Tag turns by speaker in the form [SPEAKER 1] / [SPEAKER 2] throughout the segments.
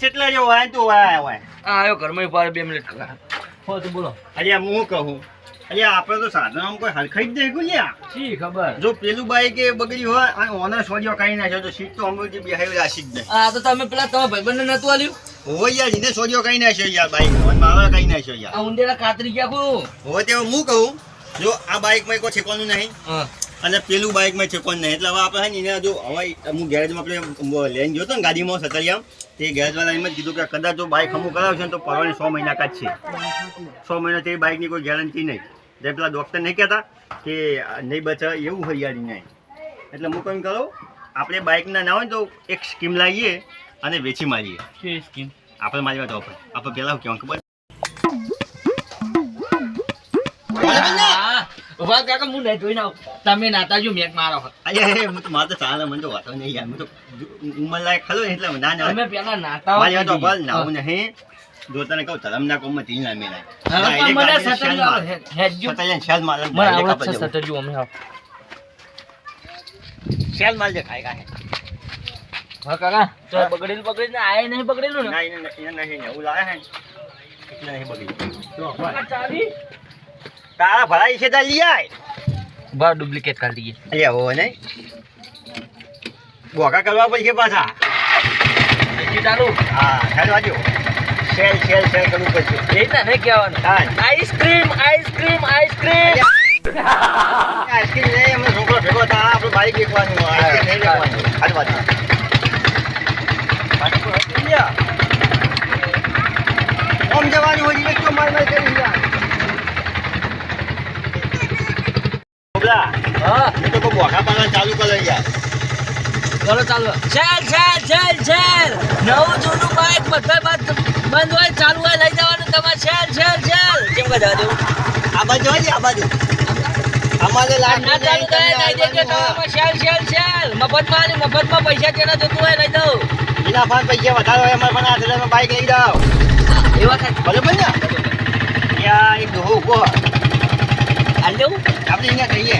[SPEAKER 1] કેટલા જો હોય તો હોય
[SPEAKER 2] આયો ઘરમાં પાર 2 મિનિટ હો તો બોલો
[SPEAKER 1] અલ્યા હું કહું અલ્યા આપણે તો સાધનમાં કોઈ હરખાઈ જ નહીં લ્યા
[SPEAKER 2] શી ખબર
[SPEAKER 1] જો પેલું બાઈક એ બગડી હોય અને ઓનર સોડિયો કાઢી નાખ્યો તો સીટ તો અમૃતિ બેહાવી રાશી જ નહીં.
[SPEAKER 2] આ તો તમે પેલા તમારા ભાઈબંધને નતું આલ્યું
[SPEAKER 1] હોય યાર એને સોડિયો કાઢી નાખ્યો યાર બાઈક મારા કાઢી નાખ્યો યાર
[SPEAKER 2] આ ઉંદેડા કાતરી ગયા કો
[SPEAKER 1] હોય તે હું કહું જો આ બાઈકમાં કોઈ ઠેકવાનું નહીં અને પેલું બાઈકમાં ઠેકવાનું નહીં એટલે હવે આપણે છે ને એને જો હવે હું ગેરેજમાં આપણે લઈને ગયો હતો ને ગાડીમાં સતરિયામ તે ગેરેજવાળા એમ જ કીધું કે કદાચ જો બાઈક અમુક કરાવશે ને તો પરવાની 6 મહિના કાઢશે 6 મહિના તે બાઈકની કોઈ ગેરંટી નહીં. જે પેલા ડૉક્ટર નહીં કહેતા કે નહીં બચે એવું હોય યાર નહીં એટલે હું કેમ કરું આપણે બાઇકના ના હોય તો એક સ્કીમ લાવીએ અને વેચી મારીએ.
[SPEAKER 2] કે સ્કીમ
[SPEAKER 1] આપણે મારી વાત આપણે પહેલાં કેવું ખબર
[SPEAKER 2] ઉભા કાકા હું નહીં જોઈને આવું તમે નાતા જો મેક મારો
[SPEAKER 1] અરે હું તો મારે તો ચાલે મને તો વાતો નહીં યાર હું તો ઉંમર લાયક ખરો એટલે ના ના
[SPEAKER 2] તમે પેલા નાતા
[SPEAKER 1] મારી વાત પર નાવું નહીં જો તને કહું ધરમના કોમમાં તીન ના મેલાય
[SPEAKER 2] મને સટલ હેજો
[SPEAKER 1] સટલ શેલ માલ
[SPEAKER 2] મને આવત છે સટલ જો અમે આવ
[SPEAKER 1] શેલ માલ જે ખાય કાહે
[SPEAKER 2] હા કાકા તો બગડેલું ને આય નહીં બગડેલું ને
[SPEAKER 1] નહીં એવું લાગે હે એટલે નહીં બગડી જો
[SPEAKER 2] ચાવી
[SPEAKER 1] તારા ભરાઈ છે તા લઈ આય
[SPEAKER 2] બાર ડુપ્લિકેટ કરી દઈએ
[SPEAKER 1] અલ્યા હો નહીં બોકા કરવા પડશે પાછા
[SPEAKER 2] ચાલુ
[SPEAKER 1] હા હેડ વાજો શેલ કરવું પડશે
[SPEAKER 2] એ તો નહીં કહેવાનું આઈસ્ક્રીમ
[SPEAKER 1] આઈસ્ક્રીમ નહીં અમે છોકરો ભેગો હતા આપણું બાઈક વેચવાનું આઈસ્ક્રીમ નહીં વેચવાનું હેડ વાજો ઓમ જવાનું હોય દિવસ તો માર કરી યાર
[SPEAKER 2] હા
[SPEAKER 1] એ તો બોકા પાના ચાલુ કરે યાર
[SPEAKER 2] ચલો ચાલુ છેલ નવું જૂનું બાઈક બધા બંધ હોય ચાલુ હોય લઈ જવાનું તમારે છેલ કેમ બધા દેવું
[SPEAKER 1] આ બાજુ હોય આ બાજુ અમારે લાડ
[SPEAKER 2] ના ચાલુ થાય લઈ દેજો તમારે છેલ મફતમાં પૈસા કેના જતું હોય લઈ દઉં
[SPEAKER 1] એના ફાન પૈસા વધારે હોય અમારે પણ 8,000 માં બાઈક લઈ જાઓ
[SPEAKER 2] એવા થાય
[SPEAKER 1] બરોબર ને ત્યાં એક દોહો ઉભો
[SPEAKER 2] હાલ દેવું
[SPEAKER 1] આપણે અહીંયા કહીએ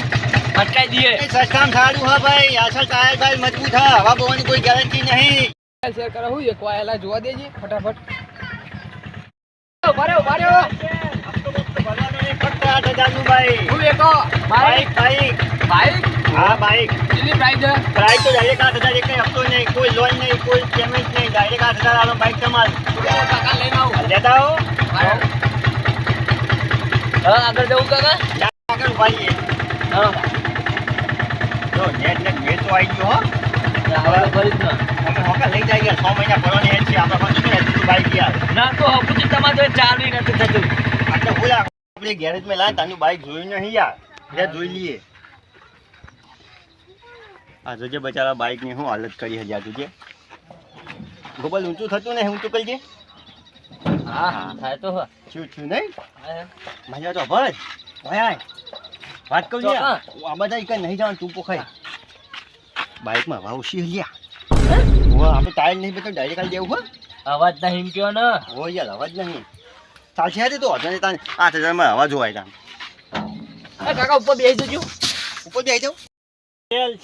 [SPEAKER 2] ફટકાઈ દઈએ
[SPEAKER 1] એ સસ્તામાં સારું હા ભાઈ અસલ ટાયર ભાઈ મજબૂત હા હવા પવનની કોઈ ગેરંટી નહીં
[SPEAKER 2] શેર કરો હું એક વાયલા જોવા દેજે ફટાફટ ઉભા રહ્યો
[SPEAKER 1] ફક્ત 8,000 નું ભાઈ
[SPEAKER 2] હું એકો
[SPEAKER 1] બાઈક હા બાઈક
[SPEAKER 2] કેટલી પ્રાઇસ છે
[SPEAKER 1] પ્રાઇસ તો ડાયરેક્ટ 8,000 એક હપ્તો નહીં કોઈ લોન નહીં કોઈ પેમેન્ટ નહીં ડાયરેક્ટ 8,000 આલો બાઈક તમારું
[SPEAKER 2] કાકા લઈને આવો
[SPEAKER 1] લેતા આવો
[SPEAKER 2] હા આગળ જવું કાકા
[SPEAKER 1] આગળ ભાઈએ
[SPEAKER 2] હા
[SPEAKER 1] જો નેટ મેં તો આવી ગયો હો
[SPEAKER 2] હવે ભરી જ
[SPEAKER 1] અમે હોકા લઈ જાય ગયા 6 મહિના ભરવાની એજ છે આપણે પણ શું બાઈક યાર
[SPEAKER 2] ના તો હપુજી તમારે ચાલુ નથી થતું
[SPEAKER 1] એટલે બોલા આપણે ગેરેજમાં લાય તાનું બાઈક જોયું નહીં યાર એ જોઈ લઈએ આ જોજે બચારા બાઈકની શું હાલત કરી હજાર તુજે ગોબલ ઊંચું થતું નહીં ઊંચું કરજે
[SPEAKER 2] હા થાય તો
[SPEAKER 1] છું નહીં મજા તો ભજ ભાઈ વાત કહું છું આ બધા એક નહીં જવાનું તું પોખાય બાઈકમાં ભાવ શી લ્યા આપણે ટાયર નહીં બતાવ ડાયરેક્ટ કાલ દેવું હો
[SPEAKER 2] અવાજ નહીં કયો ને
[SPEAKER 1] હો યાર અવાજ નહીં ચાલશે યાર તો હતો ને તાને 8,000 માં અવાજ હોય તાન
[SPEAKER 2] કાકા ઉપર બેસી જજો
[SPEAKER 1] ઉપર બેસી જાવ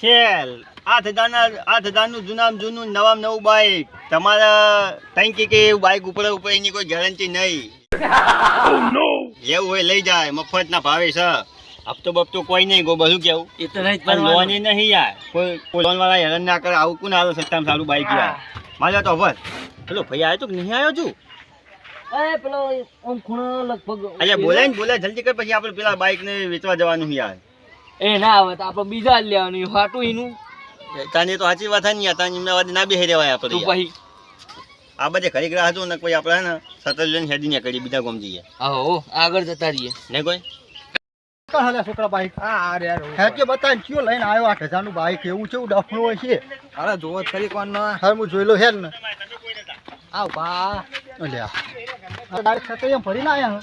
[SPEAKER 1] છેલ 8,000 નું જૂનું નવું બાઈક તમારા ટંકી કે એવું બાઈક ઉપર એની કોઈ ગેરંટી નહીં એવું હોય લઈ જાય મફત ના ભાવે છે હપ્તો બપ્તો કોઈ નહીં ગો બધું કેવું
[SPEAKER 2] એ તો નહીં
[SPEAKER 1] પણ લોન નહીં યાર કોઈ લોન વાળા હેરાન ના કરે આવું કોણ આવે સસ્તામાં સારું બાઈક યાર મારે તો બસ પેલો ભાઈ આવ્યો તો કે નહીં આવ્યો છું
[SPEAKER 2] એ પેલો ઓમ ખૂણો લગભગ
[SPEAKER 1] અલ્યા બોલાય જલ્દી કર પછી આપણે પેલા બાઈક ને વેચવા જવાનું યાર
[SPEAKER 2] એ ના આવે તો આપણે બીજા જ લેવાનું હાટું એનું
[SPEAKER 1] તાની તો સાચી વાત નહીં તાની અમદાવાદ ના બેહી રહેવાય આપણે
[SPEAKER 2] તું પછી
[SPEAKER 1] આ બધે ખરી ગ્રાહ હતું ને કોઈ આપણે ને સતત લઈને હેડી ને કરી બીજા ગામ જઈએ
[SPEAKER 2] આહો આગળ જતા રહીએ
[SPEAKER 1] નહીં કોઈ
[SPEAKER 3] હાલે છોકરા બાઈક હેકે બતાન કયો લઈને આવ્યો 8,000 નું બાઈક એવું છે ડફણું હોય છે
[SPEAKER 2] અરે જોવો ખરી કોણ
[SPEAKER 3] હાલ હું જોઈ લો હેલ ને
[SPEAKER 2] આવ બા
[SPEAKER 3] અલ્યા ડાયરેક્ટ સાથે એમ ભરીને આયા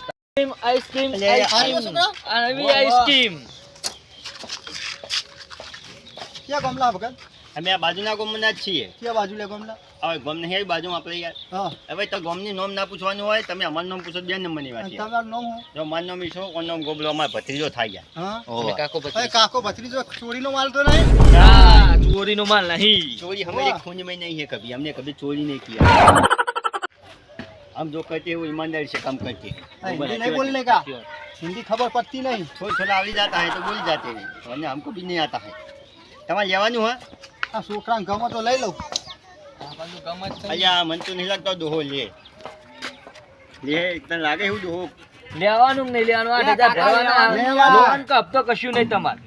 [SPEAKER 2] આઈસ્ક્રીમ આઈસ્ક્રીમ
[SPEAKER 3] ક્યાં ગમલા ભગત
[SPEAKER 1] અમે આ બાજુના ગામના જ છીએ
[SPEAKER 3] ક્યાં બાજુ લે ગમલા
[SPEAKER 1] હવે ગામ નહીં આવી બાજુ આપણે યાર
[SPEAKER 3] હા
[SPEAKER 1] હવે તો ગામની નામ ના પૂછવાનું હોય તમે અમારું નામ પૂછો 2 નંબરની વાત છે
[SPEAKER 3] તમારું નામ હું
[SPEAKER 1] જો મારું નામ ઈશો કોણ નામ ગોબલો અમાર ભત્રીજો થાય યાર
[SPEAKER 3] હા
[SPEAKER 1] ઓહો
[SPEAKER 2] કાકો
[SPEAKER 3] એ કાકો ભત્રીજો ચોરીનો માલ તો નહીં
[SPEAKER 2] ના ચોરીનો માલ નહીં
[SPEAKER 1] ચોરી हमें खून में नहीं है कभी हमने कभी चोरी नहीं किया हम जो करते हैं वो ईमानदारी से काम करते हैं।
[SPEAKER 3] हिंदी नहीं बोलने का, हिंदी खबर पड़ती नहीं।
[SPEAKER 1] थोड़ा थोड़ा आवड़ी जाता है तो बोल जाते हैं, वरना हमको भी नहीं आता है। તમારે લેવાનું હા
[SPEAKER 3] આ છોકરાને ગમે તો લઈ લઉં।
[SPEAKER 1] અલ્યા મને તો નહીં લાગતો દોહો લે તને લાગે એવું દોહો
[SPEAKER 2] લેવાનું કે નહીં લેવાનું 8,000 ભરવાના
[SPEAKER 3] લેવા.
[SPEAKER 2] લોન કે હપ્તો કશું નહીં તમારે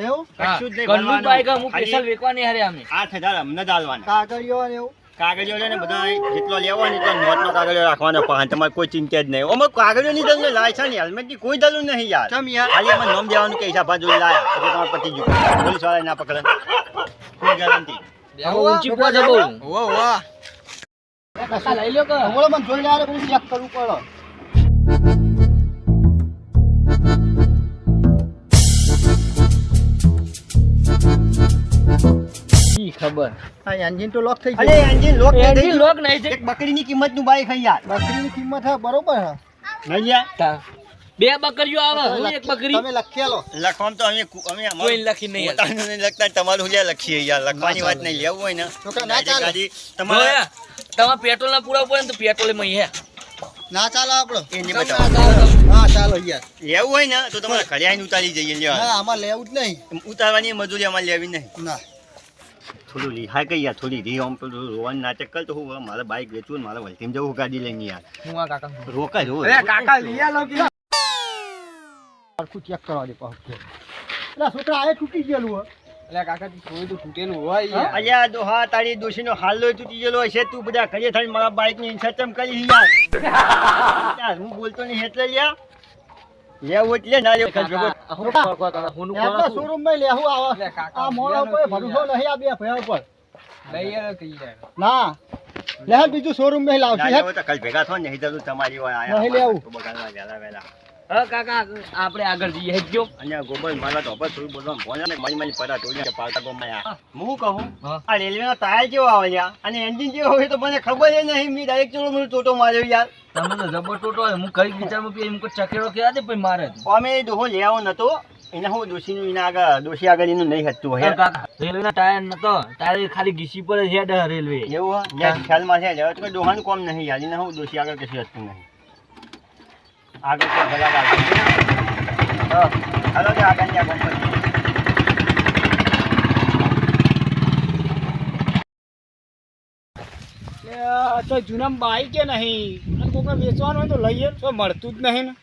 [SPEAKER 3] એવું
[SPEAKER 1] કશું જ નહીં
[SPEAKER 2] કલ્લુ
[SPEAKER 1] ભરવાનું.
[SPEAKER 2] બાઈક હું
[SPEAKER 1] ખાલી
[SPEAKER 2] સ્પેશિયલ વેચવાની હારે અમે
[SPEAKER 1] 8,000 અમને જ આલવાના
[SPEAKER 3] કાગળિયો ને એવું
[SPEAKER 1] કાગળિયો લઈને બધા જેટલો લેવો ને એટલો નોટનો કાગળિયો રાખવાનો પણ તમારે કોઈ ચિંતા જ નહીં અમે કાગળિયો ની જરૂર લાયસન્સ હેલ્મેટ ની કોઈ જરૂર નહીં યાર
[SPEAKER 3] કેમ યાર?
[SPEAKER 1] ખાલી અમે નામ દેવાનું કે હિસાબ જોઈ લાયા એટલે તમારે પતી ગયું પોલીસ વાળા ના પકડે કોઈ ગેરંટી
[SPEAKER 2] હવે ઊંચી પહોંચે બહુ
[SPEAKER 3] વાહ વાહ
[SPEAKER 2] કાકા લઈ લ્યો કે
[SPEAKER 3] હમણાં મને જોઈને આવે બધું ચેક કરવું પડે।
[SPEAKER 2] ઈ ખબર
[SPEAKER 3] આ એન્જિન તો લોક થઈ
[SPEAKER 1] અરે
[SPEAKER 3] ગયું।
[SPEAKER 1] એન્જિન લોક થઈ
[SPEAKER 2] એન્જિન
[SPEAKER 1] ગયું.
[SPEAKER 2] લોક નહીં છે
[SPEAKER 1] એક બકરીની કિંમતનું બાઈક હે યાર
[SPEAKER 3] બકરીની કિંમત હે બરોબર હે।
[SPEAKER 1] નહીં યાર
[SPEAKER 2] તા. બે બકરીઓ આવે હું એક બકરી
[SPEAKER 3] તમે લખેલો
[SPEAKER 1] લખવામાં તો અમે
[SPEAKER 2] કોઈ
[SPEAKER 1] અમારું
[SPEAKER 2] લખી નહીં આલે.
[SPEAKER 1] પોતાનું નહીં લખતા તમારું લ્યા લખીએ યાર લખવાની વાત નહીં લેવું હોય ને
[SPEAKER 3] છોકરા ના ચાલે।
[SPEAKER 1] ગાડી તમારે
[SPEAKER 2] જોયા? તમારે પેટ્રોલ ના પૂરા પડે ને તો પેટ્રોલ માં હે
[SPEAKER 3] ના ચાલો આપણો
[SPEAKER 1] એની
[SPEAKER 2] તમે
[SPEAKER 1] બતાવો.
[SPEAKER 2] આ ચાલો.
[SPEAKER 3] હા ચાલો યાર।
[SPEAKER 1] લેવું હોય ને તો તમારે ઘરે આવીને ઉતારી જઈએ
[SPEAKER 3] ના
[SPEAKER 1] લ્યો
[SPEAKER 3] આમાં લેવું જ નહીં।
[SPEAKER 1] ઉતારવાની મજૂરી અમારે લેવી નહીં
[SPEAKER 3] ના
[SPEAKER 1] થોડું રિહાય કઈ યાર થોડી રી આમ પેલું રોવાનું નાટક કર તો હું મારે બાઈક વેચવું ને મારે વલતીમ જવું ગાડી લઈને યાર
[SPEAKER 2] હું આ કાકા
[SPEAKER 1] રોકાય રો
[SPEAKER 3] સરખું ચેક કરવા દે પાછું। એટલે છોકરા આ તૂટી ગયેલું હે।
[SPEAKER 2] એટલે કાકા થોડું તો તૂટેલું હોય
[SPEAKER 1] અલ્યા દોહા તારી દોશીનો હાલો તૂટી ગયેલો હશે તું બધા ઘરે થઈને મારા બાઈકની ઇન્સર્ટમ કરી યાર યાર હું બોલતો નહીં એટલે લ્યા લેવું એટલે ના લેવું
[SPEAKER 3] આપણે શોરૂમમાં લેવું આવે। આ મોડા ઉપર ભરોસો નહીં આ બે ભાઈઓ પર। ના લે બીજું શોરૂમમાં લાવશે હે।
[SPEAKER 1] તો કાલ ભેગા થો ને નહીં તો તમારી હોય
[SPEAKER 3] નહીં લેવું।
[SPEAKER 1] બગાડવા વહેલા વહેલા
[SPEAKER 2] હા કાકા આપણે આગળ જઈએ હેજો
[SPEAKER 1] અને ગોબર મારા તો બસ થોડું બોલવા ભોળા ને મારી પડા તોડી પાલતા ગોમાં આ હું કહું
[SPEAKER 2] હા.
[SPEAKER 1] આ રેલવેનો ટાયર કેવો આવે યાર અને એન્જિન કેવો હોય તો મને ખબર જ નહીં મેં ડાયરેક્ટ ચોરો મને ટોટો માર્યો યાર
[SPEAKER 2] તમે તો જબર ટોટો હોય હું કઈ વિચારમાં પી એમ કોઈ ચકેડો કેવા દે પછી મારે
[SPEAKER 1] અમે દોહો લેવો નતો એને હું દોશીનું એના આગળ દોશી આગળ એનું નહીં હતું હે
[SPEAKER 2] કાકા રેલવે ના ટાયર નતો ટાયર ખાલી ઘીસી પર હેડ રેલવે
[SPEAKER 1] એવું હે ખ્યાલમાં છે લેવા તો દોહાનું કોમ નહીં યાર એને હું દોશી આગળ કશું હતું નહીં આગળ તો ભલા આગળ હા હાલો તો આગળ ત્યાં કોમ કરીએ
[SPEAKER 4] તો જૂના બાઈક કે નહીં અને કોકને વેચવાનું હોય તો લઈએ તો મળતું જ નહીં ને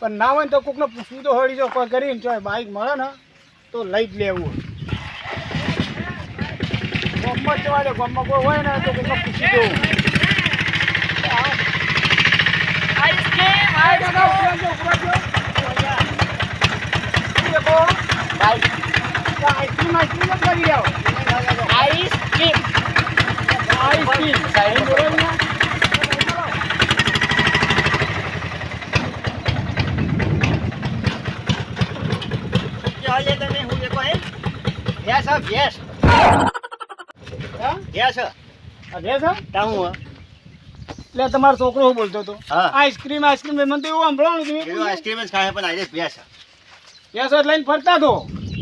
[SPEAKER 4] પણ ના હોય ને તો કોકને પૂછવું તો હોડી જો કોઈ કરીને જો બાઈક મળે ને તો લઈ જ લેવું ગામમાં જવા દે ગામમાં કોઈ હોય ને તો કોકને પૂછી દઉં આઈસ્ક્રીમ આઈસ્ક્રીમ જ કરી આવો આઈસ્ક્રીમ
[SPEAKER 1] ચાલે તમે હું દેખો હે ગેસ આ ગેસ ગેસ તા હું
[SPEAKER 4] એટલે તમારો છોકરો શું બોલતો હતો
[SPEAKER 1] હા.
[SPEAKER 4] આઈસ્ક્રીમ આઈસ્ક્રીમ મને તો એવું સાંભળવાનું
[SPEAKER 1] એનો
[SPEAKER 4] હતું
[SPEAKER 1] આઈસ્ક્રીમ જ ખાય પણ આજે ભેસ
[SPEAKER 4] યસ લઈને ફરતા હતો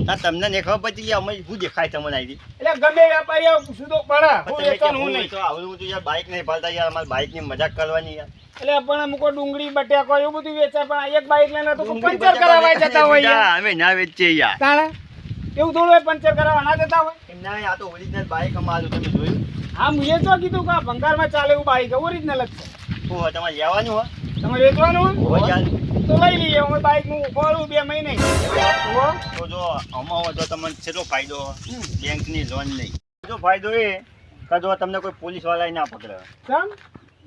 [SPEAKER 1] તા તમને ને ખબર પડી ગયા અમે શું દેખાય તમને આવી
[SPEAKER 4] એટલે ગમે વેપારી આવું પૂછવું તો પડે હું વેચવાનું હું નહીં
[SPEAKER 1] તો આવડું બધું યાર બાઈક નહીં ફાલતા યાર અમારે બાઈક ની મજાક કરવાની યાર
[SPEAKER 4] એટલે પણ અમુક ડુંગળી બટેકો એવું બધું વેચાય પણ આ એક બાઈક લઈને તો પંચર કરાવવા જતા હોય યાર.
[SPEAKER 1] અમે ના વેચીએ યાર
[SPEAKER 4] તાણે એવું થોડું હોય પંચર કરાવવા ના જતા હોય
[SPEAKER 1] એમ ના આ તો ઓરિજિનલ બાઈક અમારું તમે જોયું
[SPEAKER 4] હા મુએ તો કીધું કે આ ભંગારમાં ચાલે એવું બાઈક ઓરિજિનલ જ છે
[SPEAKER 1] શું હોય તમારે લેવાનું હોય
[SPEAKER 4] તમારે વેચવાનું હોય
[SPEAKER 1] હોય યાર
[SPEAKER 4] તો લઈ લઈએ અમે બાઈક નું ખોલું 2 મહિને હોવો.
[SPEAKER 1] તો જો આમાં હોય તો તમને કેટલો ફાયદો બેંકની લોન નહીં બીજો ફાયદો એ કે જો તમને કોઈ પોલીસ વાળા ના પકડે
[SPEAKER 4] કેમ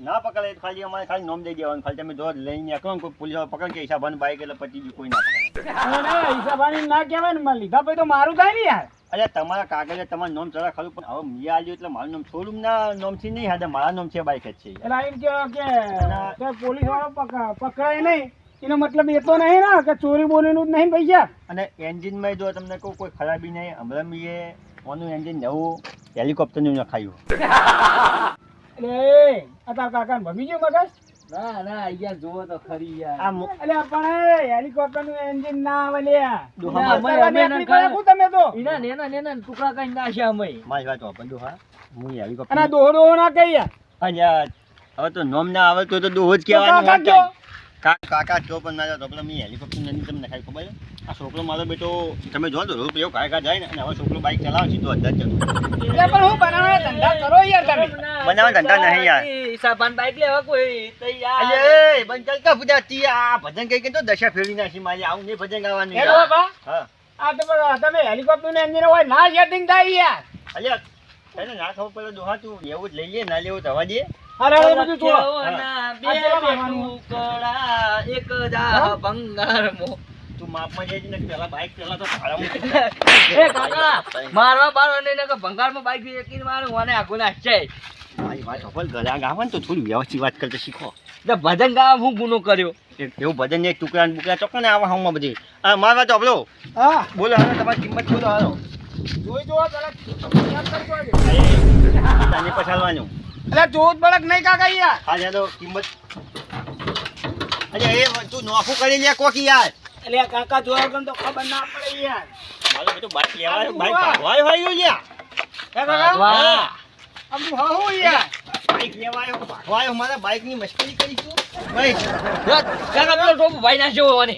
[SPEAKER 1] ના પકડે તો ખાલી અમારે ખાલી નોમ દઈ દેવાનું ખાલી તમે જો લઈને નીકળો ને કોઈ પોલીસ વાળા પકડે કે હિસાબ બાઈક એટલે પતી ગયું કોઈ ના પકડે
[SPEAKER 4] અને હિસાબાની ના કહેવાય ને મારે લીધા પછી તો મારું થાય ને યાર
[SPEAKER 1] અરે તમારા કાગળે તમારું નામ ચલા ખરું પણ હવે મેં આવ્યું એટલે મારું નામ શોરૂમ ના નામથી નહીં હાડે મારા નામ છે બાઈક જ છે
[SPEAKER 4] એટલે એમ કે પોલીસ વાળો પકડાય નહીં એનો મતલબ એ તો નહીં ને કે ચોરી બોરીનું જ નહીં પૈસા
[SPEAKER 1] અને એન્જિનમાં જો તમને કહું કોઈ ખરાબી નહીં હમણાં મેં ઓનું એન્જિન નવું હેલિકોપ્ટરનું નખાયું
[SPEAKER 4] એટલે આ તારા કાકાને ભમી ગયો મગજ
[SPEAKER 2] ના ના યાર જોવો તો ખરી યાર
[SPEAKER 1] આ
[SPEAKER 4] એટલે પણ હેલિકોપ્ટર નું એન્જિન ના આવે લ્યા
[SPEAKER 1] ડોહામાં
[SPEAKER 4] તમે તો
[SPEAKER 2] એના નેના ટુકડા કઈ નાખ્યા અમે
[SPEAKER 1] મારી વાત વાપરજો હા હું હેલિકોપ્ટર
[SPEAKER 4] અને દોહો દોહો ના કહી યાર
[SPEAKER 1] અહીંયા હવે તો નોમ ના આવે તો દોહો જ
[SPEAKER 4] તો કાકા
[SPEAKER 1] કહેવાનું
[SPEAKER 4] કયો?
[SPEAKER 1] કાકા જો પણ ના તો પેલા મેં હેલિકોપ્ટર નથી તમને ખાઈ ખબર છે આ છોકરો મારો બેટો તમે જો તો રોડ એવો કાકા જાય ને અને હવે છોકરો બાઈક ચલાવે સીધો અડધા જ જતો
[SPEAKER 4] એટલે પણ હું બનાવવાના ધંધા કરો યાર તમે.
[SPEAKER 1] બનાવવા ધંધા નહીં યાર.
[SPEAKER 2] સાબાન બાઈક લેવા કોઈ તૈયાર
[SPEAKER 1] અલે બંધ ચાલ કા પૂજા તી આ ભજન કઈ કે તો દશા ફેરવી નાખી મારી આવું નહીં ભજન ગાવાનું
[SPEAKER 4] હેલો
[SPEAKER 1] યાર.
[SPEAKER 4] બાપા,
[SPEAKER 1] હા
[SPEAKER 4] આ તો પણ તમે હેલિકોપ્ટર ને એન્જિન હોય ના સેટિંગ થાય યાર.
[SPEAKER 1] અલ્યા તને ના ખબર પડે દોહા તું લેવું જ લઈ લે ના લેવું થવા દે
[SPEAKER 4] અરે અરે બધું છોડો.
[SPEAKER 2] કેવના બે
[SPEAKER 4] આ ચલો મારવાનું.
[SPEAKER 2] ટુકડા એક જા ભંગારમો
[SPEAKER 1] તું માપમાં જઈ ને પેલા બાઈક પેલા તો ભાડામાં
[SPEAKER 2] એ કાકા મારવા બારવા નહીં ને ભંગારમાં બાઈક એકીને મારું મને આખું નાખશે
[SPEAKER 1] મારી વાત સફળ ગળા ગાવા ને તો થોડી વ્યવસ્થિત વાત કરતા શીખો
[SPEAKER 2] તો ભજન ગાવા હું ગુનો કર્યો
[SPEAKER 1] એવું ભજન ને ટુકડા ને બુકડા ચોક્કસ ને આવા હામાં બધી આ મારવા તો આપલો
[SPEAKER 4] હા
[SPEAKER 1] બોલો હાલો તમારી કિંમત બોલો હાલો
[SPEAKER 4] જોઈ જોવા પેલા યાદ કરજો આજે.
[SPEAKER 1] તને પછાડવાનું
[SPEAKER 4] એટલે જોત બળક નહીં કાકા યાર.
[SPEAKER 1] હા જાદો કિંમત અરે એ તું નોખું કરી લે કોકી યાર
[SPEAKER 4] એટલે કાકા જોવા વગર તો ખબર ના પડે યાર.
[SPEAKER 1] મારો બેટો બાઈક લેવાયો બાઈક ભાગવાયો હોય લ્યા
[SPEAKER 4] હે કાકા
[SPEAKER 2] વાહ
[SPEAKER 4] આમ તું હા હું યાર.
[SPEAKER 1] બાઈક લેવાયો ભાગવાયો મારા બાઈક ની મસ્કરી કરીશું ભાઈ
[SPEAKER 2] કાકા પેલો ટોપ ભાઈ ના જેવો ને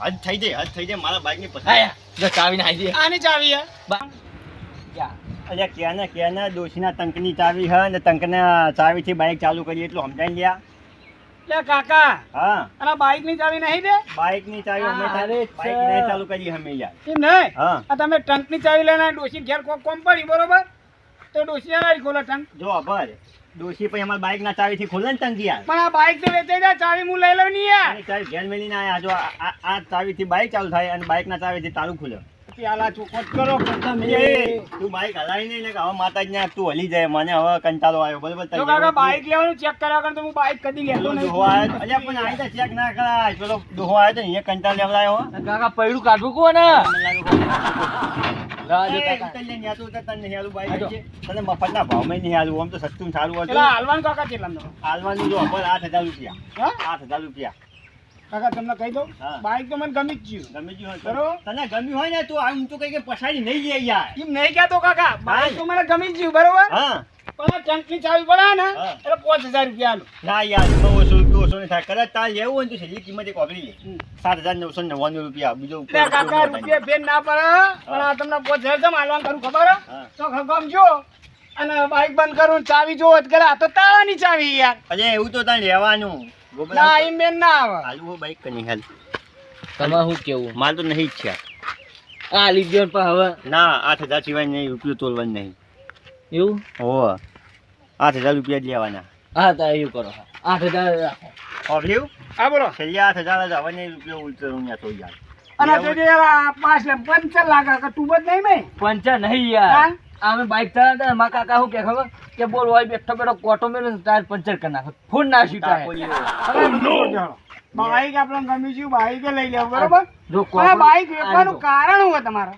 [SPEAKER 1] હદ થઈ જાય મારા બાઈક ની પસંદ
[SPEAKER 2] આયા જો ચાવી ના આવી
[SPEAKER 4] આની ચાવી યાર.
[SPEAKER 1] અલ્યા ક્યાંના ડોશીના તંકની ચાવી હે ને તંકના ચાવીથી બાઈક ચાલુ કરીએ એટલું સમજાઈ લ્યા
[SPEAKER 4] એટલે કાકા
[SPEAKER 1] હા
[SPEAKER 4] અને બાઈક ની ચાવી નહીં દે
[SPEAKER 1] બાઈકની ચાવી અમે
[SPEAKER 2] અરે
[SPEAKER 1] બાઈક નહીં ચાલુ કરીએ અમે યાર
[SPEAKER 4] એમ નહીં.
[SPEAKER 1] હા
[SPEAKER 4] આ તમે ટંક ની ચાવી લઈને ડોશી ઘેર કોમ પડી બરોબર તો ડોશી ના ખોલો ટંક.
[SPEAKER 1] જો અભર ડોશી પછી અમારા બાઈક ના ચાવીથી ખોલે ને તંકી યાર
[SPEAKER 4] પણ આ બાઈક તો વેચાઈ જાય ચાવી હું લઈ લઉં નહીં યાર.
[SPEAKER 1] અને ચાવી ઘેર મેલીને આયા જો આ ચાવીથી બાઈક ચાલુ થાય અને બાઈક ના ચાવીથી તાળું ખુલે
[SPEAKER 4] પ્યાલા ચોખવટ કરો કરતા મેં.
[SPEAKER 1] તું બાઈક હલાવી નહીં ને કે હવે માતાજી ને તું હલી જાય મને હવે કંટાળો આવ્યો બરોબર
[SPEAKER 4] જો કાકા બાઈક લેવાનું ચેક કર્યા વગર તો હું બાઈક કદી લેતો
[SPEAKER 1] પેલો
[SPEAKER 4] નહીં.
[SPEAKER 1] ડોહો આવ્યો અલ્યા પણ આવી તો ચેક ના કરાય પેલો ડોહો આવ્યો તો અહીંયા કંટાળ લેવડાયો હો.
[SPEAKER 2] કાકા પૈડું કાઢવું કોને
[SPEAKER 1] મને લાગ્યું
[SPEAKER 2] રાજો
[SPEAKER 1] એ,
[SPEAKER 2] કાકા
[SPEAKER 1] તને ન્યા તો તને નહીં હાલું બાઈક છે. તને મફતના ભાવમાં નહીં હાલું આમ તો સસ્તું ને સારું
[SPEAKER 4] પેલા
[SPEAKER 1] હતું
[SPEAKER 4] હાલવાનું કાકા કેટલાનો?
[SPEAKER 1] હાલવાનું જો અભર 8,000 રૂપિયા
[SPEAKER 4] હા
[SPEAKER 1] 8,000 રૂપિયા
[SPEAKER 4] કાકા તમને કહી દઉં
[SPEAKER 1] હા.
[SPEAKER 4] બાઈક તો મને ગમી જ ગયું.
[SPEAKER 1] ગમી ગયું હોય
[SPEAKER 4] બરોબર.
[SPEAKER 1] તો તને ગમ્યું હોય ને તું આમ તું કઈ કે પછાડી નહીં લે યાર
[SPEAKER 4] એમ નહીં કહેતો કાકા બાઈક તો મને ગમી જ ગયું બરોબર
[SPEAKER 1] હા
[SPEAKER 4] પણ આ ટંકની ચાવી પડે ને
[SPEAKER 1] હા.
[SPEAKER 4] એટલે 5,000 રૂપિયા આલું.
[SPEAKER 1] ના યાર એમાં ઓછું નહીં થાય કદાચ તાર લેવું હોય ને તો છેલ્લી કિંમત એક ઓગળી લે 7,999 રૂપિયા બીજો ઉપર
[SPEAKER 4] એટલે કાકા રૂપિયા ફેર ના પડે પણ આ તમને 5,000 કેમ આલવાનું કરું ખબર હે?
[SPEAKER 1] હા.
[SPEAKER 4] તો ગમજો અને બાઈક બંધ કરું ચાવી જોવો જ કરે આ તો તાળાની ચાવી યાર.
[SPEAKER 1] અરે એવું તો તાર લેવાનું
[SPEAKER 4] ના એમ બેન ના આવે.
[SPEAKER 1] હાલવું હોય બાઈક કની હાલ
[SPEAKER 2] તમારે શું કેવું
[SPEAKER 1] માલ તો નહીં ઈચ્છા
[SPEAKER 2] આ લીધો પણ હવે
[SPEAKER 1] ના 8,000 સિવાય નહીં રૂપિયો તોલવાનું નહીં
[SPEAKER 2] એવું
[SPEAKER 1] હો 8,000 રૂપિયા જ લેવાના
[SPEAKER 2] હા તો એવું કરો 8,000 રાખો
[SPEAKER 1] ઓગળ્યું
[SPEAKER 4] હા બોલો.
[SPEAKER 1] છેલ્લે 8,000 જ હવે નહીં રૂપિયો ઉલટું ન્યા તો યાર
[SPEAKER 4] અને તે જે આ 5 લે 15 લાગે કે તું બધ નહીં મેં
[SPEAKER 2] પંચર નહીં યાર અમે બાઈક ચલાવતા મારા કાકા શું કે ખબર કે બોલ હોય બેઠો બેઠો કોટો મેળો ટાયર પંચર કરી નાખો ફૂલ ના સીટાય
[SPEAKER 4] હવે બધું છોડી બાઈક આપણને ગમ્યું છે બાઈક લઈ લેવું બરોબર.
[SPEAKER 2] જો
[SPEAKER 4] અને
[SPEAKER 2] કોપડું-
[SPEAKER 4] બાઈક વેચવાનું કારણ શું હોય તમારે?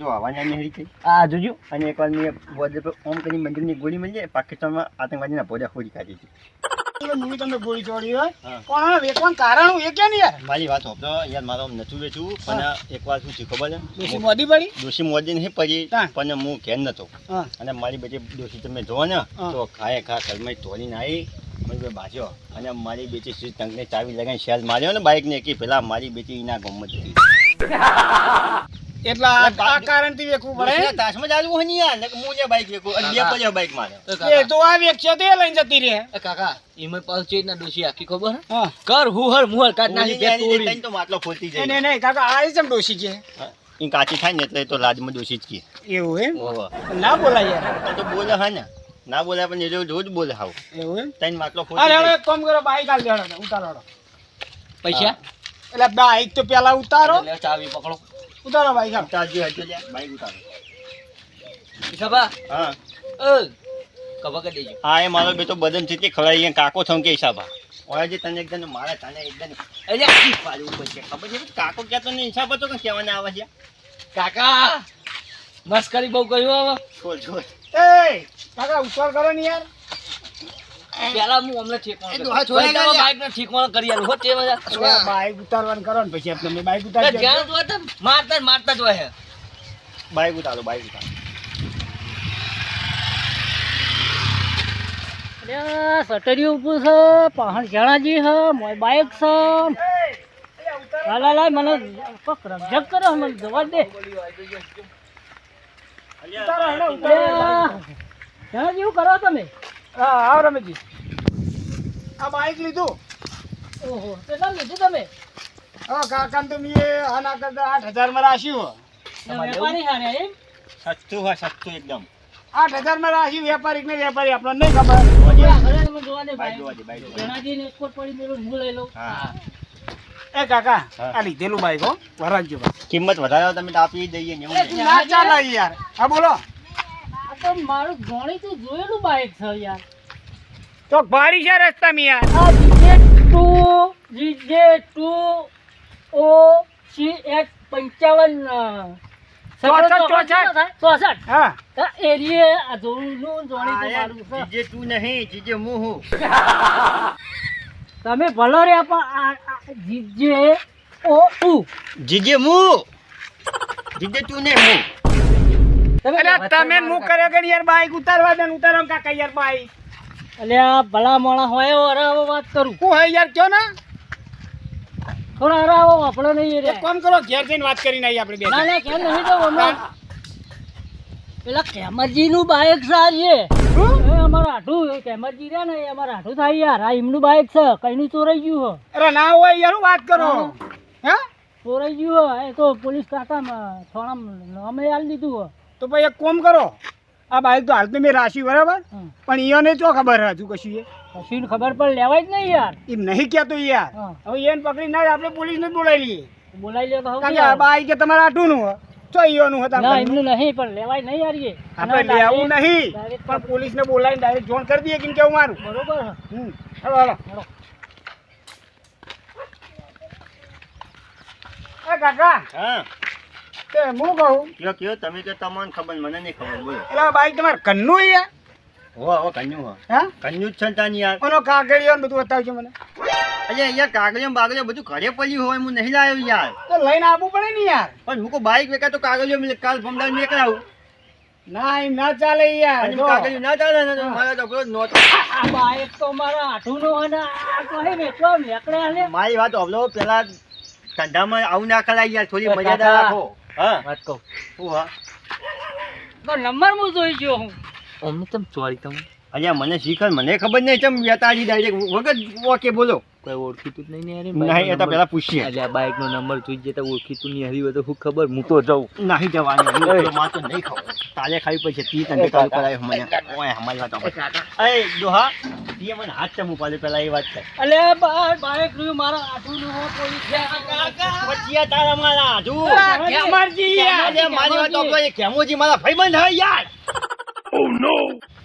[SPEAKER 1] જો હવાના નહીં થઈ
[SPEAKER 2] આ જોજો
[SPEAKER 1] અને એકવાર મેં બોર્ડર પર ઓમ કરી મંદિરની ગોળી મળી જાય પાકિસ્તાનમાં આતંકવાદીના ભોજા ખોરી કાઢી હતી
[SPEAKER 4] મૂવી તમને ગોળી ચોરી હોય
[SPEAKER 1] હા.
[SPEAKER 4] પણ આ વેચવાનું કારણ શું એ કે નહીં યાર?
[SPEAKER 1] મારી વાત હોતો યાર મારો આમ નતું વેચવું પણ એકવાર શું છે ખબર છે
[SPEAKER 4] ડોશી મોદી પડી?
[SPEAKER 1] ડોશી મોદી નહીં પડી
[SPEAKER 4] હા.
[SPEAKER 1] પણ હું ઘેર નતો
[SPEAKER 4] હા.
[SPEAKER 1] અને મારી બધી ડોશી તમે જોવો ને
[SPEAKER 4] હા.
[SPEAKER 1] તો ખાય ઘરમાં તોડીને આવી મને બાજ્યો અને મારી બેટી શ્રી તંગને ચાવી લગાવીને શેલ માર્યો ને બાઈકને કે પેલા મારી બેટી એના ગમત હતી
[SPEAKER 4] એટલે આ કારણથી વેચવું પડે?
[SPEAKER 1] ડોશીના તાસમાં જ આલવું હોય ને યાર નકર હું લે બાઈક વેચું અને બે પડ્યો બાઈક માર્યો
[SPEAKER 4] એ તો આ વેચશે તો એ લઈને જતી રહે.
[SPEAKER 2] કાકા ઈમર પાછું ચેટ ના ડોશી આખી ખબર હે
[SPEAKER 4] હા.
[SPEAKER 2] કર હુહર મુહર કાઢ નાખી બે
[SPEAKER 1] તોડી
[SPEAKER 2] તોડી
[SPEAKER 1] જાય તો માટલો ફોડતી
[SPEAKER 4] નહીં
[SPEAKER 1] જાય
[SPEAKER 4] નહીં કાકા આ જેમ ડોશી કે
[SPEAKER 1] એ કાચી થાય ને એટલે તો લાજમાં ડોશી જ કે
[SPEAKER 4] એવું એમ
[SPEAKER 1] ઓહો
[SPEAKER 4] ના બોલાય યાર.
[SPEAKER 1] તો બોલે હા ને ના બોલે પણ એ રોજ બોલે હાવ
[SPEAKER 4] એવું એમ
[SPEAKER 1] તઈને માટલો
[SPEAKER 4] અરે
[SPEAKER 1] ફોડતી
[SPEAKER 4] હવે
[SPEAKER 1] જાય.
[SPEAKER 4] એક કામ કરો બાઈક હાલ દેડો ઉતારો.
[SPEAKER 2] પૈસા
[SPEAKER 4] એટલે બાઈક તો પેલા ઉતારો
[SPEAKER 2] લે ચાવી પકડો
[SPEAKER 4] ઉતારો બાઈક હાલ.
[SPEAKER 1] ઉતારજો હજુ લે બાઈક ઉતારો
[SPEAKER 2] ઈસાબા
[SPEAKER 1] હા
[SPEAKER 2] કબા કરી દેજો
[SPEAKER 1] હા એ મારો બેટો બદન છે તે ખવડાવી ગયા કાકો થઉં કે હિસાબા ઓય જે તને એકદમ મારા તને એકદમ
[SPEAKER 2] અલ્યા
[SPEAKER 1] પાડવું પડશે ખબર છે કાકો કહેતો ને હિસાબ હતો કે કહેવાના આવે છે
[SPEAKER 2] કાકા મસ્કરી બહુ કર્યું હવે
[SPEAKER 1] છોડ છોડ
[SPEAKER 4] એ કાકા ઉતાર કરો ને યાર.
[SPEAKER 2] પેલા હું અમને ઠીકવાનું
[SPEAKER 1] એ
[SPEAKER 2] કરી.
[SPEAKER 1] દોહા છોડાઈ
[SPEAKER 2] પછી
[SPEAKER 1] ગયા.
[SPEAKER 2] બાઈક ને ઠીકવાનું કરી આલું હો તે બધા
[SPEAKER 4] હવે બાઈક ઉતારવાનું કરો ને પછી તમે બાઈક ઉતારી દેજો.
[SPEAKER 2] જ્યાં તો હતા, મારતા જ મારતા જ હોય
[SPEAKER 1] બાઈક ઉતારો બાઈક ઉતારો
[SPEAKER 2] અલ્યા સટરીઓ ઊભું છે પહાણ જણાજી છે મોય બાઈક છે લાલા મને કોક રજક કરો મને જવા દે જણાજી શું કરો તમે
[SPEAKER 4] હા આવો રમેશજી આ બાઈક લીધું
[SPEAKER 2] ઓહો કેટલા લીધું તમે
[SPEAKER 4] હા કાકા તો મેં આના કરતા 8,000 માં રાખ્યું
[SPEAKER 2] વેપારી હારે એમ
[SPEAKER 1] સસ્તું હોય સસ્તું એકદમ
[SPEAKER 4] 8,000 માં રાખ્યું વેપારી ને વેપારી આપણને નહીં ખબર
[SPEAKER 2] જોવા દે
[SPEAKER 1] બાઈક જોવા દે, બાઈક જોવા દે.
[SPEAKER 2] જણાજી ને સ્કોટ પડી મેલું હું લઈ લઉં
[SPEAKER 1] હા.
[SPEAKER 4] એ કાકા
[SPEAKER 1] હા.
[SPEAKER 4] આ લીધેલું બાઈક હો વરાજો
[SPEAKER 1] કિંમત વધારે હોય તમે તો આપી દઈએ ને એવું નહીં.
[SPEAKER 4] ના ચાલે યાર હા બોલો
[SPEAKER 2] આ તો મારું ગણિત જોયેલું બાઈક છે યાર
[SPEAKER 4] તો ભારી છે રસ્તામાં યાર
[SPEAKER 2] આ GJ2 OCX 55 64
[SPEAKER 4] હા
[SPEAKER 2] એરિયે આ જોનું જોણી તો
[SPEAKER 1] આ
[SPEAKER 2] મારું છે
[SPEAKER 1] જીજે તું નહીં જીજે હું હું.
[SPEAKER 2] તમે ભલો રે પણ GJ02
[SPEAKER 1] જીજે હું જીજે તું નહીં હું.
[SPEAKER 4] અરે તમે હું કર્યો કે યાર બાઈક ઉતારવા દે ને ઉતારો કાકા યાર બાઈક
[SPEAKER 2] અલ્યા ભલા મોણા હોય એવો અરાવો વાત કરું
[SPEAKER 4] હું હે યાર કયો ને
[SPEAKER 2] થોડા અરાવો આપણો નહીં રે
[SPEAKER 4] એક કામ કરો ઘેર જઈને વાત કરીને આવી આપણે બે
[SPEAKER 2] ના ના કેમ નહીં તો હમણાં પેલા કેમરજી નું બાઈક છે આ એ અમારું આઠું કેમરજી રહ્યા ને એ અમારું આઠું થાય યાર આ એમનું બાઈક છે કઈનું ચોરાઈ ગયું
[SPEAKER 4] અરે ના હોય યાર હું વાત કરો હે
[SPEAKER 2] ચોરાઈ ગયું હે એ તો પોલીસ કાકામાં થોડા નામે આલી દીધું હે
[SPEAKER 4] તો ભાઈ એક કામ કરો આ બાઈક તો હાલ તો મેં રાશી બરાબર
[SPEAKER 2] હમ.
[SPEAKER 4] પણ ઈયોને ચો ખબર હજુ કશું એ
[SPEAKER 2] કશી ખબર પણ લેવાય જ નહીં યાર
[SPEAKER 4] એમ નહીં કહેતો યાર
[SPEAKER 2] હા.
[SPEAKER 4] હવે એને પકડી ના આપણે પોલીસને જ બોલાવી લઈએ
[SPEAKER 2] બોલાવી લે તો હવે
[SPEAKER 4] કારણ કે આ બાઈક કે તમારા આટુનું હે ચો ઈયોનું હતા
[SPEAKER 2] ના એમનું નહીં પણ લેવાય નહીં યાર એ
[SPEAKER 4] આપણે લેવું નહીં
[SPEAKER 2] direct
[SPEAKER 4] પણ પોલીસને બોલાવીને ડાયરેક્ટ જોણ કરી દઈએ કેમ કેવું મારું
[SPEAKER 2] બરોબર હે.
[SPEAKER 4] હાલો હાલો એ કાકા
[SPEAKER 1] હા
[SPEAKER 4] તે હું કહું
[SPEAKER 1] કયો કયો તમે કે તમને ખબર મને નહીં ખબર બોલો.
[SPEAKER 4] એટલે આ બાઈક તમારે કન્નું યાર
[SPEAKER 1] હો હવે કન્યું હો
[SPEAKER 4] હા
[SPEAKER 1] કન્યું જ છે ને તાની યાર.
[SPEAKER 4] ઓનો કાગળિયો ને બધું બતાવજો મને
[SPEAKER 1] અલ્યા યાર કાગળિયો બાગળિયો બધું ઘરે પડ્યું હોય હું નહીં લાવ્યો યાર.
[SPEAKER 4] તો લઈને આવવું પડે ને યાર
[SPEAKER 1] પણ હું કોઈ બાઈક વેકા તો કાગળિયો મિલે કાલ ફમદાર નીકળાવું
[SPEAKER 4] ના એમ ના ચાલે યાર
[SPEAKER 1] અને
[SPEAKER 4] જો.
[SPEAKER 1] કાગળિયો ના ચાલે ને તો મારે તો પેલો નોટ.
[SPEAKER 2] આ બાઈક તો મારા આઠુંનું અને આ તો હે વેચો મેકડે આલે
[SPEAKER 1] મારી વાત અવલો પેલા ધંધામાં આવું ના કરાય યાર થોડી મર્યાદા રાખો. હા
[SPEAKER 2] વાત કહું
[SPEAKER 1] શું હા
[SPEAKER 2] તો નંબર હું જોઈ ગયો હું
[SPEAKER 5] અમને તમ ચોરી તમે
[SPEAKER 1] અલ્યા મને શીખર મને ખબર નહીં ચમ વેતાજી ડાયરેક્ટ વગર ઓકે બોલો.
[SPEAKER 5] કોઈ ઓળખીતું જ નહીં ને યાર
[SPEAKER 1] નહીં એ તો પેલા પૂછીએ.
[SPEAKER 5] એટલે આ બાઈક નો નંબર જોઈ જતા ઓળખીતું નહીં હરી હોય તો હું ખબર હું તો જાઉં
[SPEAKER 1] નહીં જવાનું હું તો માં તો નહીં ખાવ તારે ખાવી પડશે તી તને ચાલુ કરાય મને ઓય અમારી વાત એ દોહા તી મને હાથ ચમ ઉપાડે પેલા એ વાત કર
[SPEAKER 2] અલે બાઈક રહ્યું મારા આઠુંનું હો કોઈ છે
[SPEAKER 1] વચ્ચે તારા મારા જુ
[SPEAKER 4] કેમરજી યાર
[SPEAKER 1] અલ્યા મારી વાત તો એ કેમોજી મારા ભાઈબંધ હે યાર.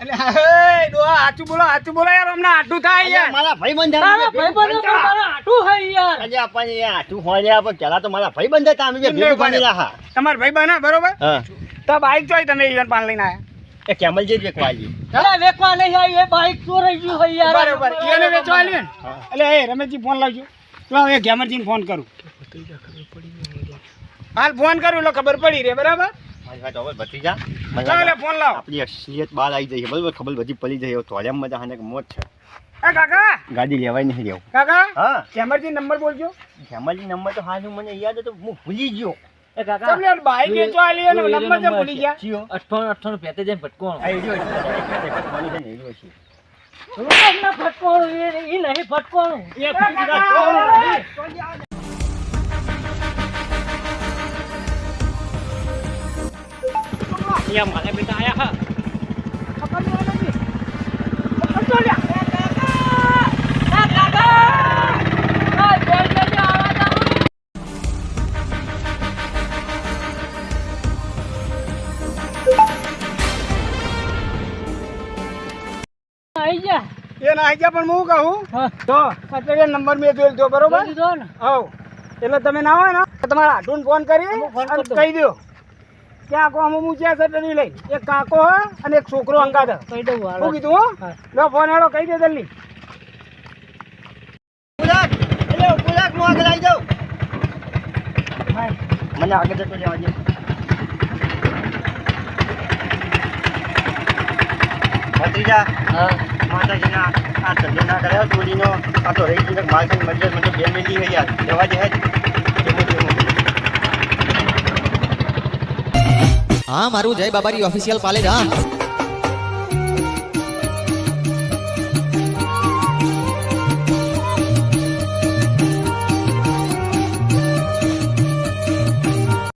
[SPEAKER 4] એટલે હે ડોહા સાચું બોલો યાર હમણાં આટું થાય
[SPEAKER 1] અલ્યા
[SPEAKER 4] યાર
[SPEAKER 1] મારા ભાઈબંધ
[SPEAKER 2] તારા ભાઈબંધો પણ મારા આઠું હે યાર
[SPEAKER 1] અલ્યા આપણે એ આઠું હોલ્યા પણ પેલા તો મારા ભાઈબંધ હતા અમે બે ભેગું બનેલા હા.
[SPEAKER 4] તમાર ભાઈ બના બરોબર
[SPEAKER 1] હા
[SPEAKER 4] તો બાઈક જોઈ તમે ઈવન પાન લઈને આયા
[SPEAKER 1] એ કેમલજી જ વેકવાજી.
[SPEAKER 2] અરે વેકવા નહીં આવી એ બાઈક ચોરાઈ ગયું હે યાર
[SPEAKER 4] બરોબર ઈયોને વેચવા આલ્યું ને
[SPEAKER 1] હા.
[SPEAKER 4] એટલે એ રમેશજી ફોન લાવજો લાવ એ ગેમરજીને ફોન કરું હાલ ફોન કરું એટલે ખબર પડી રે બરાબર
[SPEAKER 1] મારી વાત હવે ભત્રીજા
[SPEAKER 4] લાવ એટલે ફોન લાવ
[SPEAKER 1] આપણી અસલિયત બહાર આવી જઈ છે બરોબર ખબર બધી પડી જઈ તોળ્યામાં મજા હાને મોત છે
[SPEAKER 4] એ કાકા
[SPEAKER 1] ગાડી લેવાય નહીં રહેવું.
[SPEAKER 4] કાકા
[SPEAKER 1] હા
[SPEAKER 4] ગેમરજી નંબર બોલજો
[SPEAKER 1] કેમલજી નંબર તો હાલ મને યાદ હતો હું ભૂલી ગયો.
[SPEAKER 2] એ કાકા
[SPEAKER 4] તમને યાર બાઈક વેચવા આલી અને નંબર તો ભૂલી ગયા
[SPEAKER 1] ચિયો
[SPEAKER 5] 98 પેતે જઈને ભટકોણ
[SPEAKER 1] આ એરિયો છે મને છે ને એરિયો છે.
[SPEAKER 2] રૂપક ના ફટકોણું એ નહીં ફટકોણું એ ફટકોણું
[SPEAKER 4] યા મારા બેટા આયા હા
[SPEAKER 2] આઈ જા
[SPEAKER 4] એ ના આવી ગયા પણ હું કહું
[SPEAKER 2] હા
[SPEAKER 4] તો સટરિયા નંબર મેં જોઈ લીધો બરોબર
[SPEAKER 2] જોઈ લીધો ને
[SPEAKER 4] હવ એટલે તમે ના હોય ને તો તમારા આટુન ફોન કરી
[SPEAKER 2] હું ફોન
[SPEAKER 4] અને
[SPEAKER 2] કરી દઉં.
[SPEAKER 4] કહી દો કે આ કોમ હું જ્યાં સટરી લઈ એક કાકો હે અને એક છોકરો અંગાત હે.
[SPEAKER 2] કહી દઉં હાલો.
[SPEAKER 4] શું કીધું હો
[SPEAKER 2] હા.
[SPEAKER 4] લો ફોન હેડો કહી દે જલ્દી
[SPEAKER 1] પુલાક એટલે પુલાક નું આગળ આવી જાવ મને આગળ જતો રહેવા દે. ભત્રીજા
[SPEAKER 5] હા
[SPEAKER 1] માતાજીના આ ધંધો ના કર્યો ચોરીનો આ તો રહી ગયું માલ ખાઈને મરી જાય મને તો બે મિલી છે યાર જવા દે
[SPEAKER 6] હા મારું જય બાબારી ઓફિશિયલ પાલેજ હા